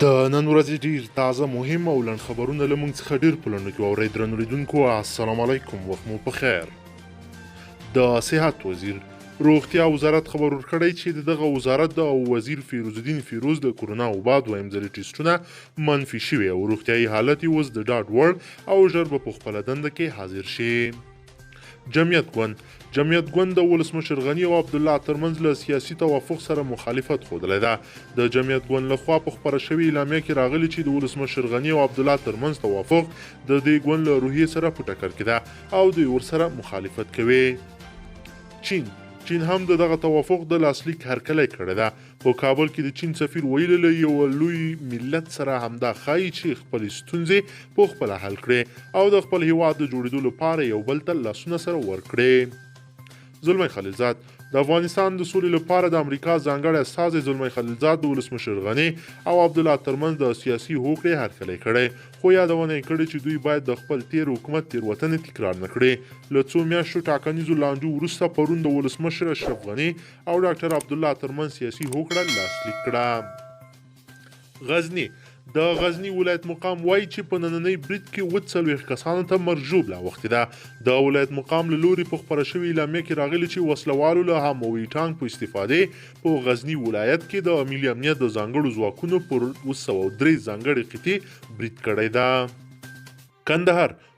د نن ورځې ډیر تازه مهم او لنډ خبرونه له موږ څخه ډیر په لنډو کې واورئ. درنو لیدونکو السلام علیکم، وخت مو په خیر. د صحت وزیر روغتیا وزارت خبر ورکړی چې دغه وزارت د وزیر فیروز الدین فیروز د کورونا وبا دویم ځلي ټیسټونه منفي شوي او روغتیایي حالت یې اوس د ډاډ وړ او ژر به په خپله دنده کې حاضر شي. جمعیت ګوند د ولسمشر غني او عبدالله ترمنځ له سیاسي توافق سره مخالفت ښودلی ده. د جمعیت ګوند لخوا په خپره شوې اعلامیه کې راغلي چې د ولسمشر غني او عبدالله ترمنځ توافق د دې ګوند له روحیې سره په ټکر کې ده او دوی ورسره مخالفت کوي. چین هم د دغه توافق د لاسلیک هرکلی کړی ده. په کابل کې د چین سفیر ویلي له یو لوی ملت سره همدا ښایي چې خپلې ستونزې په خپله حل کړي او د خپل هیواد د جوړېدو لپاره یو بل ته لاسونه سره ورکړي. زلمی خلیلزاد د افغانستان د سولې لپاره د امریکا ځانګړی استازی زلمی خلیلزاد د ولسمشر غني او عبدالله ترمنځ د سیاسي هوکړې هرکلی کړی، خو یادونه یې کړې چې دوی باید د خپل تیر حکومت تېروتنې تکرار نه کړي. له څو میاشتو ټاکنیزو لانجو وروسته پرون د ولسمشر اشرف غني او ډاکټر عبدالله ترمنځ سیاسي هوکړه لاسلیک کړه. د غزني ولایت مقام وایي چې په نننۍ برید کې 40 کسانو ته مرګ ژوبله اوښتې ده. د ولایت مقام له لوري په خپره شوې اعلامیه کې راغلي چې وسلوالو له هموي ټانک په استفادې په غزني ولایت کې د ملي امنیت د ځانګړو ځواکونو پر 203 ځانګړې قطعې برید کړی ده.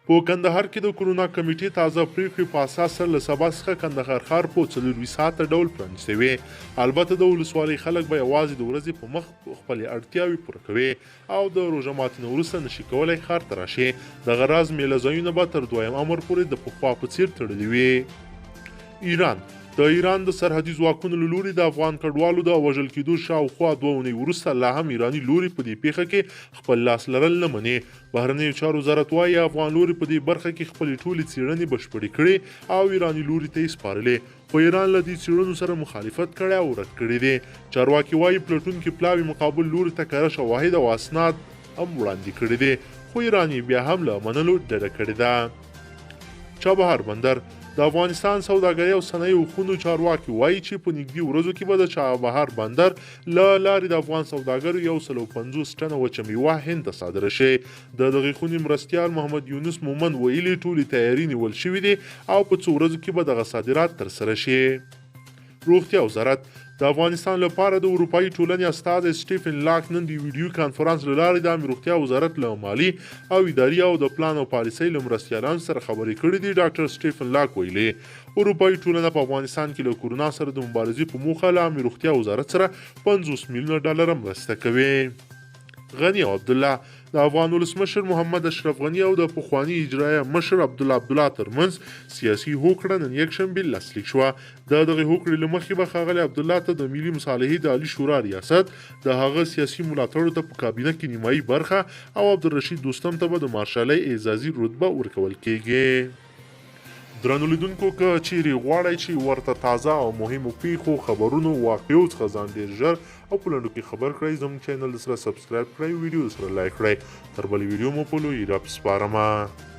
په کندهار کې د کورونا کمیټې تازه پریکړې په اساس سره له سبا څخه کندهار ښار په 24 ساعته ډول پرانیستی وي. البته د ولسوالۍ خلک به یوازې د ورځې په مخ خپلې اړتیاوې پوره کوي او د روژه ماتي نه وروسته نشي کولی ښار ته راشي. دغه راز میله ځایونه به تر 2 امر پورې د پخوا په څیر تړلي وي. د ایران د سرحدي ځواکونو له لوري د افغان کډوالو د وژل کېدو شاوخوا 2 اونۍ وروسته لا هم ایراني لوري په دې پیښه کې خپل لاس لرل نه مني. بهرنیو چارو وزارت وایي افغان لوري په دې برخه کې خپلې ټولې څېړنې بشپړې کړې او ایراني لوري ته یې سپارلې، خو ایران له دې څېړنو سره مخالفت کړی او رد کړی دی. چارواکي وایي پلټونکي پلاوي مقابل لوري ته کره شواهد او اسناد هم وړاندې کړي دي، خو ایران یې بیا هم له منلو ډډه کړې ده. چابهار بندر د افغانستان سوداګرۍ او صنایعو خونو چارواکي وایي چې په نږدې ورځو کې به د چابهار بندر له لارې د افغان سوداګرو 150 ټنه وچه میوه هند ته صادره شي. د دغې خونې مرستیال محمد یونس مومن ویلي ټولې تیاري نیول شوي دي او په څو ورځو کې به دغه صادرات ترسره شي. روغتیا وزارت د افغانستان لپاره د اروپایي ټولنې استازی سټیفن لاک نن د ویډیو کانفرنس له لارې د روغتیا وزارت له مالي او اداري او د پلان او پالیسۍ له مرستیالانو سره خبرې کړې دي. ډاکټر سټیفن لاک ویلي اروپایي ټولنه په افغانستان کې له کورونا سره د مبارزې په موخه له روغتیا وزارت سره 50 میلیونه ډالر مرسته کوي. غني او عبدالله د افغان ولسمشر محمد اشرف غني او د پخواني اجرایه مشر عبدالله ترمنځ سیاسي هوکړه نن یکشنبه لاسلیک شوه. د دغې هوکړې له مخې به ښاغلي عبدالله ته د ملي مصالحې د عالي شورا ریاست، د هغه سیاسي ملاتړو ته په کابینه کې نیمایي برخه او عبدالرشید دوستم ته به د مارشالۍ اعزازي رتبه ورکول کیږي. درنو لیدونکو، که چیرې غواړئ چې ورته تازه او مهمو پیښو، خبرونو، واقعو څخه ځان ډېر ژر او په لنډو کې خبر کړئ، زموږ چینل سره سبسکرایب کړئ، ویډیو سره لایک کړئ. تر بلې ویډیو مو په لوی رب سپارمه.